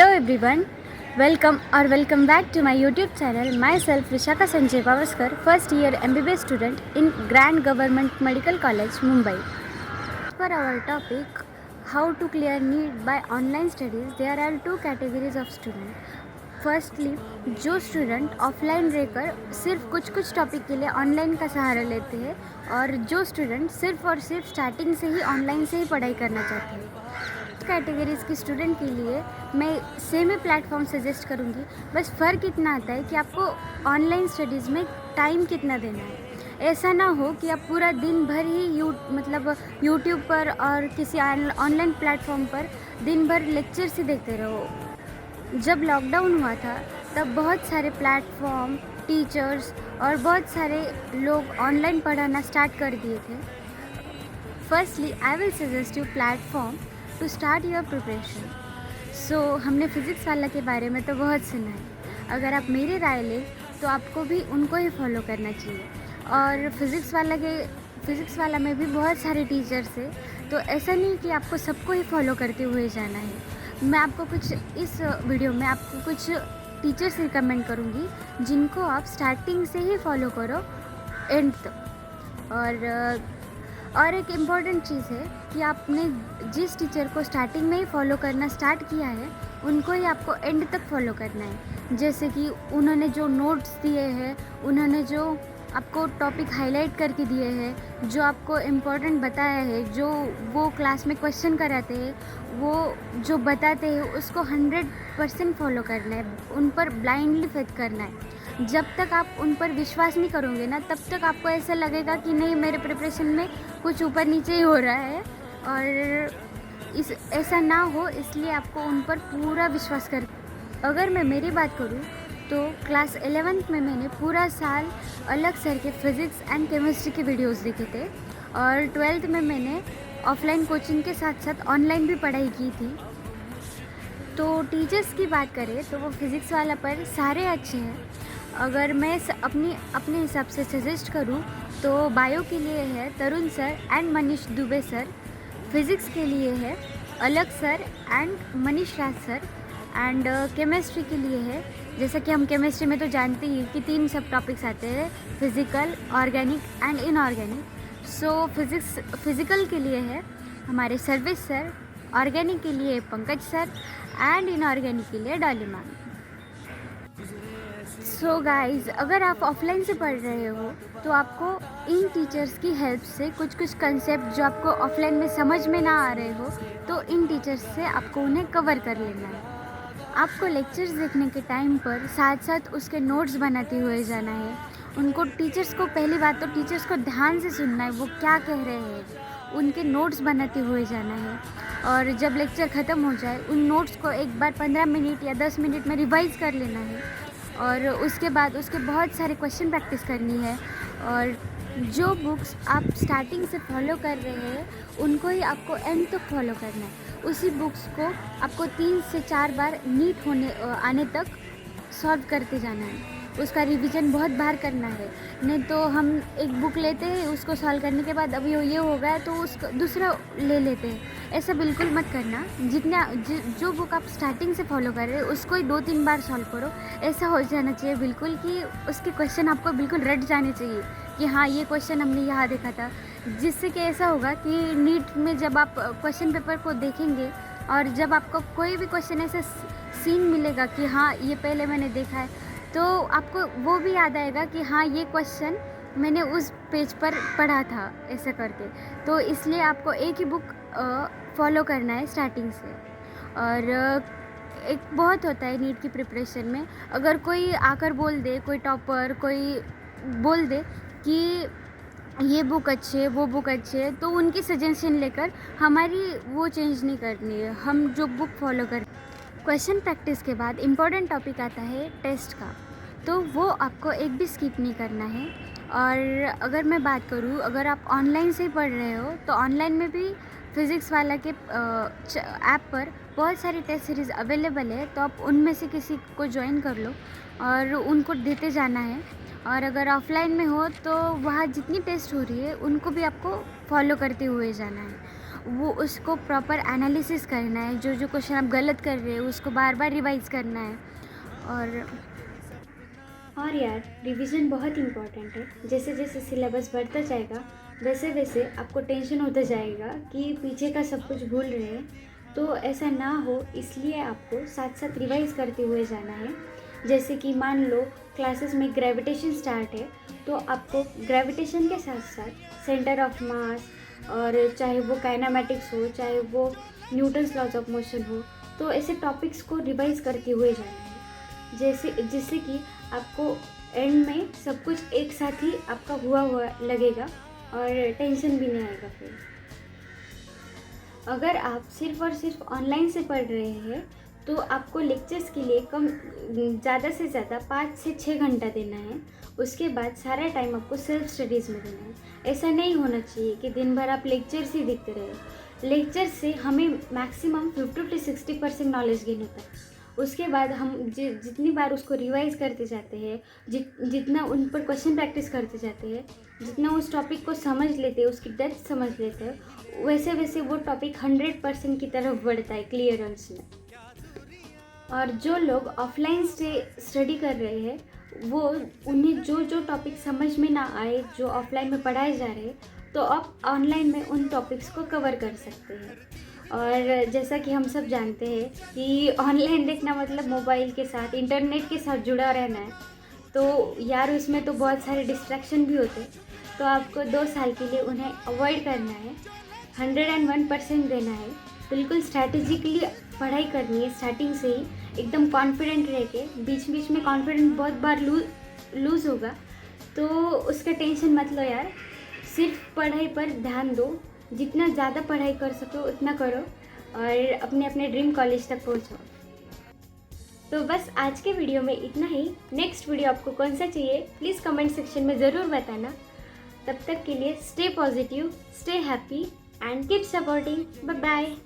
Hello everyone, welcome back to my YouTube channel. Myself Vishaka Sanjay Pavaskar, first year MBBS student in Grand Government Medical College, Mumbai. For our topic, how to clear NEET by online studies, there are two categories of students. Firstly जो student offline रहकर सिर्फ कुछ topic के लिए online का सहारा लेते हैं और जो स्टूडेंट सिर्फ और सिर्फ स्टार्टिंग से ही ऑनलाइन से ही पढ़ाई करना चाहते हैं, कैटेगरीज़ के स्टूडेंट के लिए मैं सेम ही प्लेटफॉर्म सजेस्ट करूँगी। बस फ़र्क इतना आता है कि आपको ऑनलाइन स्टडीज़ में टाइम कितना देना है। ऐसा ना हो कि आप पूरा दिन भर ही यूट्यूब पर और किसी ऑनलाइन प्लेटफॉर्म पर दिन भर लेक्चर्स ही देखते रहो। जब लॉकडाउन हुआ था तब बहुत सारे प्लेटफॉर्म, टीचर्स और बहुत सारे लोग ऑनलाइन पढ़ाना स्टार्ट कर दिए थे। Firstly I will suggest you platform to start your preparation. So हमने फ़िज़िक्स वाला के बारे में तो बहुत सुना है, अगर आप मेरी राय लें तो आपको भी उनको ही फॉलो करना चाहिए। और फ़िज़िक्स वाला में भी बहुत सारे टीचर्स हैं, तो ऐसा नहीं कि आपको सबको ही फॉलो करते हुए जाना है। मैं आपको इस वीडियो में आपको कुछ टीचर्स रिकमेंड करूँगी जिनको आप स्टार्टिंग से ही फॉलो करो एंड तक। और एक इम्पॉर्टेंट चीज़ है कि आपने जिस टीचर को स्टार्टिंग में ही फॉलो करना स्टार्ट किया है उनको ही आपको एंड तक फॉलो करना है। जैसे कि उन्होंने जो नोट्स दिए हैं, उन्होंने जो आपको टॉपिक हाईलाइट करके दिए हैं, जो आपको इम्पोर्टेंट बताया है, जो वो क्लास में क्वेश्चन कराते हैं, वो जो बताते हैं उसको 100% फॉलो करना है, उन पर ब्लाइंडली फेथ करना है। जब तक आप उन पर विश्वास नहीं करोगे ना, तब तक आपको ऐसा लगेगा कि नहीं, मेरे प्रिपरेशन में कुछ ऊपर नीचे ही हो रहा है। और ऐसा ना हो इसलिए आपको उन पर पूरा विश्वास कर। अगर मैं मेरी बात करूँ तो क्लास 11th में मैंने पूरा साल अलग सर के फिज़िक्स एंड केमिस्ट्री के वीडियोस देखे थे, और 12th में मैंने ऑफलाइन कोचिंग के साथ साथ ऑनलाइन भी पढ़ाई की थी। तो टीचर्स की बात करें तो वो फिज़िक्स वाला पर सारे अच्छे हैं। अगर मैं अपने हिसाब से सजेस्ट करूँ तो बायो के लिए है Tarun sir and Manish Dubey sir, physics के लिए है Alakh sir and Manish Raj sir, and chemistry के लिए है, जैसा कि हम केमिस्ट्री में तो जानते ही कि 3 सब टॉपिक्स आते हैं, physical, organic and inorganic. So physical के लिए है हमारे सर्विस सर, ऑर्गेनिक के लिए पंकज सर एंड इनऑर्गेनिक के लिए डॉली मैम। सो गाइस, अगर आप ऑफलाइन से पढ़ रहे हो तो आपको इन टीचर्स की हेल्प से कुछ कंसेप्ट जो आपको ऑफलाइन में समझ में ना आ रहे हो, तो इन टीचर्स से आपको उन्हें कवर कर लेना है। आपको लेक्चर्स देखने के टाइम पर साथ साथ उसके नोट्स बनाते हुए जाना है। उनको टीचर्स को पहली बात तो टीचर्स को ध्यान से सुनना है, वो क्या कह रहे हैं, उनके नोट्स बनाते हुए जाना है। और जब लेक्चर ख़त्म हो जाए उन नोट्स को एक बार 15 मिनट या 10 मिनट में रिवाइज़ कर लेना है, और उसके बाद उसके बहुत सारे क्वेश्चन प्रैक्टिस करनी है। और जो बुक्स आप स्टार्टिंग से फॉलो कर रहे हैं उनको ही आपको एंड तक फॉलो करना है। उसी बुक्स को आपको 3 से 4 बार नीट आने तक सॉल्व करते जाना है, उसका रिवीजन बहुत बार करना है। नहीं तो हम एक बुक लेते हैं, उसको सॉल्व करने के बाद अब ये हो गया तो उसको दूसरा ले लेते हैं। ऐसा बिल्कुल मत करना। जो बुक आप स्टार्टिंग से फॉलो कर रहे हैं उसको ही 2-3 बार सॉल्व करो। ऐसा हो जाना चाहिए बिल्कुल कि उसके क्वेश्चन आपको बिल्कुल रट जाने चाहिए कि हाँ, ये क्वेश्चन हमने यहाँ देखा था। जिससे कि ऐसा होगा कि नीट में जब आप क्वेश्चन पेपर को देखेंगे और जब आपको कोई भी क्वेश्चन ऐसा सीन मिलेगा कि हाँ, ये पहले मैंने देखा है, तो आपको वो भी याद आएगा कि हाँ, ये क्वेश्चन मैंने उस पेज पर पढ़ा था, ऐसा करके। तो इसलिए आपको एक ही बुक फॉलो करना है स्टार्टिंग से। और एक बहुत होता है नीट की प्रिपरेशन में, अगर कोई आकर बोल दे, कोई टॉपर कोई बोल दे कि ये बुक अच्छी है, वो बुक अच्छी है, तो उनकी सजेशन लेकर हमारी वो चेंज नहीं करनी है, हम जो बुक फॉलो कर। क्वेश्चन प्रैक्टिस के बाद इम्पॉर्टेंट टॉपिक आता है टेस्ट का, तो वो आपको एक भी स्किप नहीं करना है। और अगर मैं बात करूँ, अगर आप ऑनलाइन से पढ़ रहे हो तो ऑनलाइन में भी फ़िज़िक्स वाला के ऐप पर बहुत सारी टेस्ट सीरीज़ अवेलेबल है, तो आप उनमें से किसी को ज्वाइन कर लो और उनको देते जाना है। और अगर ऑफलाइन में हो तो वहाँ जितनी टेस्ट हो रही है उनको भी आपको फॉलो करते हुए जाना है। वो उसको प्रॉपर एनालिसिस करना है, जो जो क्वेश्चन आप गलत कर रहे हो उसको बार बार रिवाइज करना है। और यार रिवीजन बहुत इम्पॉर्टेंट है। जैसे जैसे सिलेबस बढ़ता जाएगा वैसे वैसे आपको टेंशन होता जाएगा कि पीछे का सब कुछ भूल रहे हैं, तो ऐसा ना हो इसलिए आपको साथ साथ रिवाइज करते हुए जाना है। जैसे कि मान लो क्लासेस में ग्रेविटेशन स्टार्ट है, तो आपको ग्रेविटेशन के साथ साथ सेंटर ऑफ मास, और चाहे वो काइनेमेटिक्स हो, चाहे वो न्यूटन्स लॉज ऑफ मोशन हो, तो ऐसे टॉपिक्स को रिवाइज करते हुए जाना है। जिससे कि आपको एंड में सब कुछ एक साथ ही आपका हुआ लगेगा और टेंशन भी नहीं आएगा। फिर अगर आप सिर्फ़ और सिर्फ ऑनलाइन से पढ़ रहे हैं तो आपको लेक्चर्स के लिए ज़्यादा से ज़्यादा 5 से 6 घंटा देना है। उसके बाद सारा टाइम आपको सेल्फ स्टडीज़ में देना है। ऐसा नहीं होना चाहिए कि दिन भर आप लेक्चर्स ही देखते रहे। लेक्चर से हमें मैक्सिमम 50 to 60% नॉलेज गेन होता है। उसके बाद हम जितनी बार उसको रिवाइज करते जाते हैं, जितना उन पर क्वेश्चन प्रैक्टिस करते जाते हैं, जितना उस टॉपिक को समझ लेते हैं, उसकी डेप्थ समझ लेते हैं, वैसे वैसे वो टॉपिक 100% की तरफ बढ़ता है क्लियरेंस में। और जो लोग ऑफलाइन स्टडी कर रहे हैं वो उन्हें जो जो टॉपिक समझ में ना आए जो ऑफलाइन में पढ़ाए जा रहे हैं, तो आप ऑनलाइन में उन टॉपिक्स को कवर कर सकते हैं। और जैसा कि हम सब जानते हैं कि ऑनलाइन देखना मतलब मोबाइल के साथ, इंटरनेट के साथ जुड़ा रहना है, तो यार उसमें तो बहुत सारे डिस्ट्रैक्शन भी होते हैं। तो आपको 2 साल के लिए उन्हें अवॉइड करना है, 101% देना है, बिल्कुल स्ट्रैटेजिकली पढ़ाई करनी है स्टार्टिंग से ही, एकदम कॉन्फिडेंट रह के। बीच बीच में कॉन्फिडेंट बहुत बार लूज़ होगा, तो उसका टेंशन मत लो यार। सिर्फ पढ़ाई पर ध्यान दो, जितना ज़्यादा पढ़ाई कर सको उतना करो और अपने अपने ड्रीम कॉलेज तक पहुँचो। तो बस आज के वीडियो में इतना ही। नेक्स्ट वीडियो आपको कौन सा चाहिए प्लीज़ कमेंट सेक्शन में ज़रूर बताना। तब तक के लिए stay positive, stay happy and keep supporting. Bye bye.